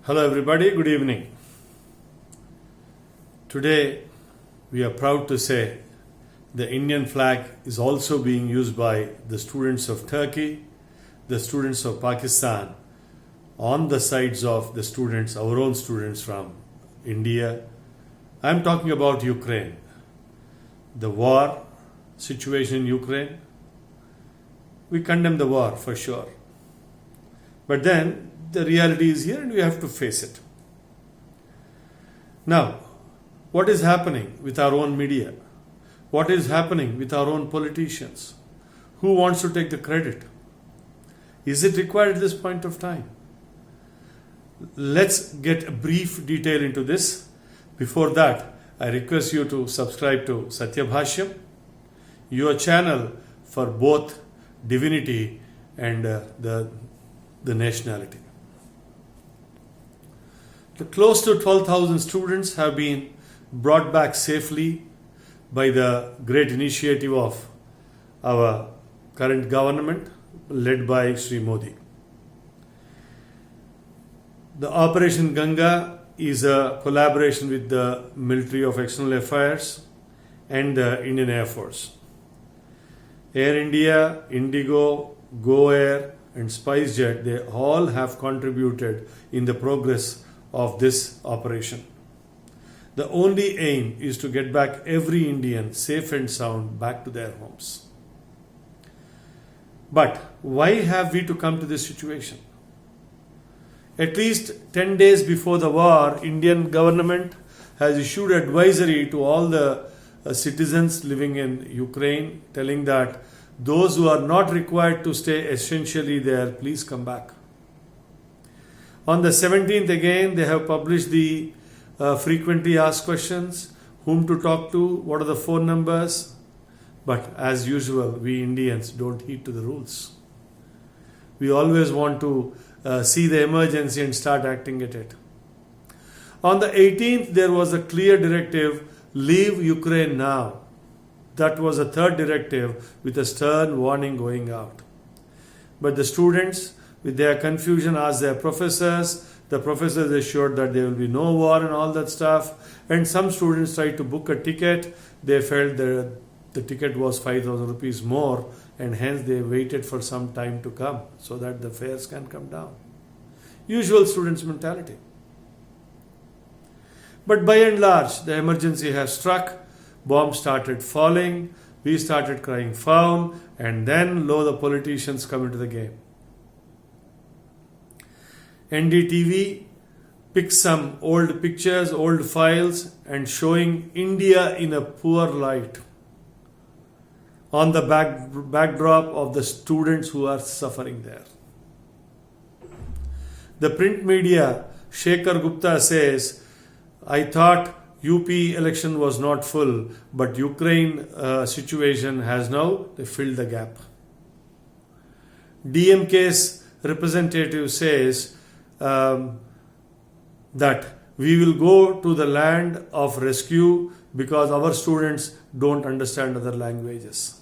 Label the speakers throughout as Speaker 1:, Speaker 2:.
Speaker 1: Hello everybody, good evening. Today we are proud to say the Indian flag is also being used by the students of Turkey, the students of Pakistan, on the sides of the students, our own students from India. I am talking about Ukraine. The war situation in Ukraine. We condemn the war for sure. But then the reality is here and we have to face it. Now, what is happening with our own media? What is happening with our own politicians? Who wants to take the credit? Is it required at this point of time? Let's get a brief detail into this. Before that, I request you to subscribe to Satya Bhashyam, your channel for both divinity and the nationality. Close to 12,000 students have been brought back safely by the great initiative of our current government led by Sri Modi. The Operation Ganga is a collaboration with the Military of External Affairs and the Indian Air Force. Air India, Indigo, Go Air and SpiceJet, they all have contributed in the progress of this operation. The only aim is to get back every Indian safe and sound back to their homes. But why have we to come to this situation? At least 10 days before the war, Indian government has issued advisory to all the citizens living in Ukraine, telling that those who are not required to stay essentially there, please come back. On the 17th again, they have published the frequently asked questions, whom to talk to, what are the phone numbers. But as usual, we Indians don't heed to the rules. We always want to see the emergency and start acting at it. On the 18th, there was a clear directive, leave Ukraine now. That was a third directive with a stern warning going out. But the students, with their confusion, asked their professors. The professors assured that there will be no war and all that stuff. And some students tried to book a ticket. They felt that the ticket was 5,000 rupees more, and hence they waited for some time to come so that the fares can come down. Usual students' mentality. But by and large, the emergency has struck. Bombs started falling. We started crying foul. And then, lo, the politicians come into the game. NDTV picked some old pictures, old files, and showing India in a poor light on the backdrop of the students who are suffering there. The print media, Shekhar Gupta says, I thought UP election was not full, but Ukraine situation has now filled the gap. DMK's representative says that we will go to the land of rescue because our students don't understand other languages.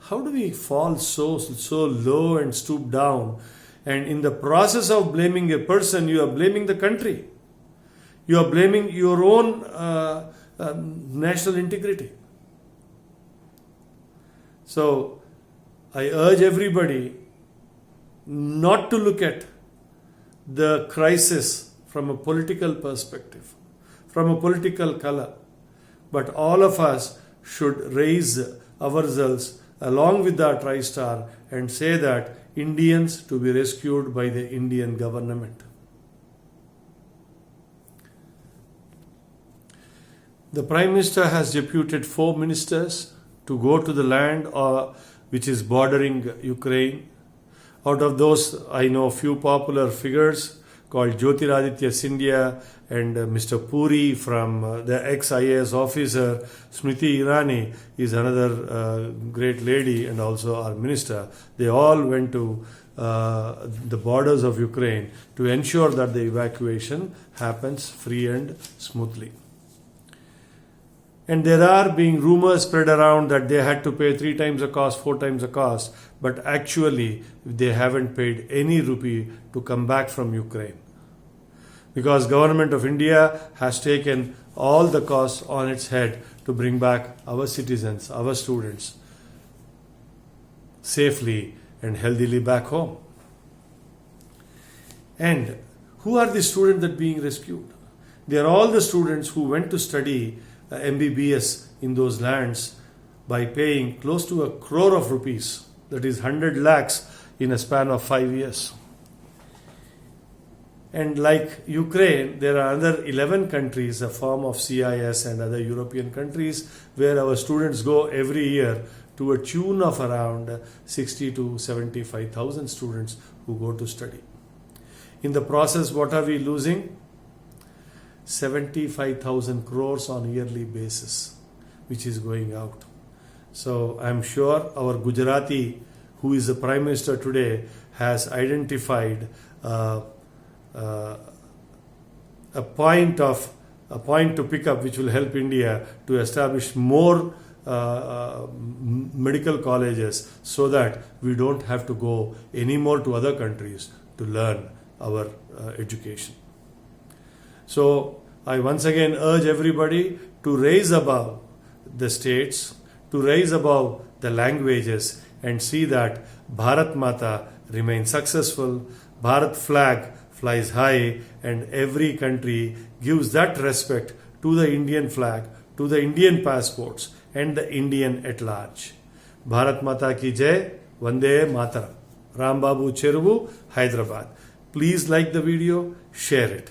Speaker 1: How do we fall so low and stoop down? And in the process of blaming a person, you are blaming the country. You are blaming your own national integrity. So I urge everybody not to look at the crisis from a political perspective, from a political color, but all of us should raise ourselves along with our TriStar and say that Indians to be rescued by the Indian government. The Prime Minister has deputed 4 ministers to go to the land which is bordering Ukraine. Out of those, I know a few popular figures called Jyotiraditya Scindia and Mr. Puri from the ex-IAS officer. Smriti Irani is another great lady and also our minister. They all went to the borders of Ukraine to ensure that the evacuation happens free and smoothly. And there are being rumors spread around that they had to pay 3 times the cost, 4 times the cost, but actually they haven't paid any rupee to come back from Ukraine. because government of India has taken all the costs on its head to bring back our citizens, our students safely and healthily back home. And who are the students that are being rescued? They are all the students who went to study MBBS in those lands by paying close to 1 crore of rupees, that is 100 lakhs in a span of 5 years. And like Ukraine, there are other 11 countries, a form of CIS and other European countries, where our students go every year to a tune of around 60 to 75,000 students who go to study. In the process, what are we losing? 75,000 crores on a yearly basis, which is going out. So I'm sure our Gujarati, who is the Prime Minister today, has identified a point to pick up, which will help India to establish more medical colleges, so that we don't have to go anymore to other countries to learn our education. So I once again urge everybody to raise above the states, to raise above the languages, and see that Bharat Mata remains successful, Bharat flag flies high, and every country gives that respect to the Indian flag, to the Indian passports, and the Indian at large. Bharat Mata ki jai, Vande Mataram. Ram Babu Cheruvu, Hyderabad. Please like the video, share it.